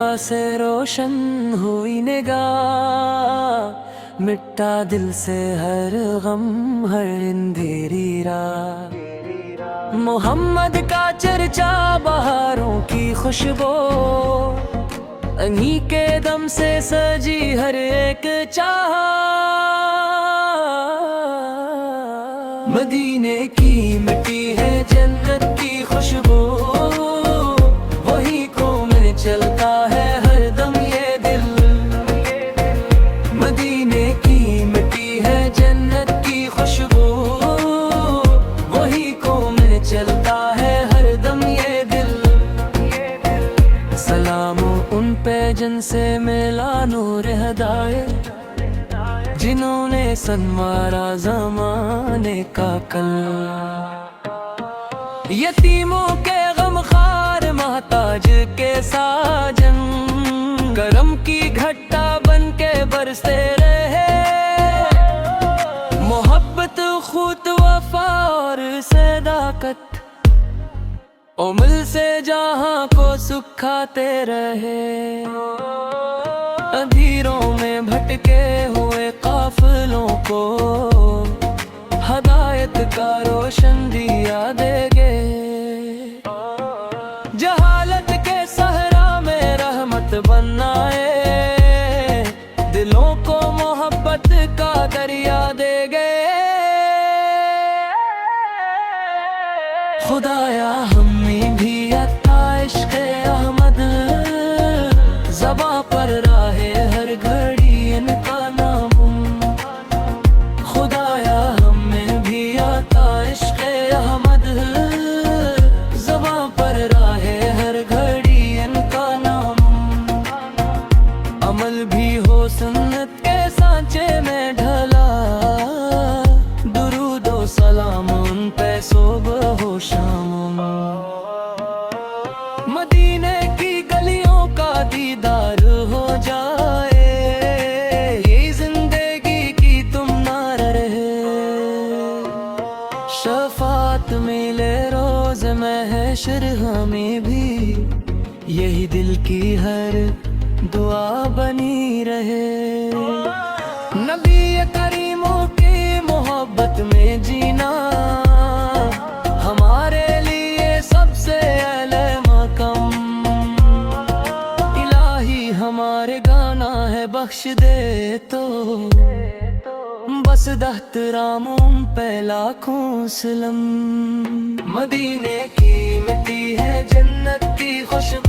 से रोशन हुई निगाह, मिटा दिल से हर गम हर अंधेरी रात। मोहम्मद का चर्चा बहारों की खुशबू, इन्हीं के दम से सजी हर एक चाह। मदीने की मिट्टी है जन्नत की खुशबू, वही को में चलता है हर दम ये दिल। मदीने की मिट्टी है जन्नत की खुशबू, वही को में चलता है हर दम ये दिल। सलाम उन पे जिनसे मिला नूर हिदायत, जिन्होंने संवारा ज़माने का कल। यतीमों के गमखार महताज के साजन, करम की घट्टा बन के बरसते रहे। मोहब्बत खुद वफा और सदाकत, उम्र से जहां को सुखाते रहे। अंधेरों में भटके हुए काफिलों को हदायत का रोशन दिया देंगे। जहालत के सहरा में रहमत बनाए, दिलों को मोहब्बत का दरिया देंगे। खुदाया हमें भी अता इश्क़ अहमद, ज़बां पर राहे हर घड़ी इनका नाम। खुदाया हमें भी अता इश्क़ अहमद, ज़बां पर राहे हर घड़ी इनका नाम। अमल भी हो सुन्नत के सांचे में ढला, दुरूद ओ सलाम उन पे सुबह हो शाम। मदीने की गलियों का दीदार हो जाए, ये जिंदगी की तुम ना रहे। शफात मिले रोज महशर हमें भी, यही दिल की हर दुआ बनी रहे। नबी करीमों की मोहब्बत में जीना, हमारे लिए सबसे आला मक़ाम। इलाही हमारे गाना है बख्श दे तो, बस दहतरामों पे लाखों सलाम। मदीने की मिट्टी है जन्नत की खुशबू,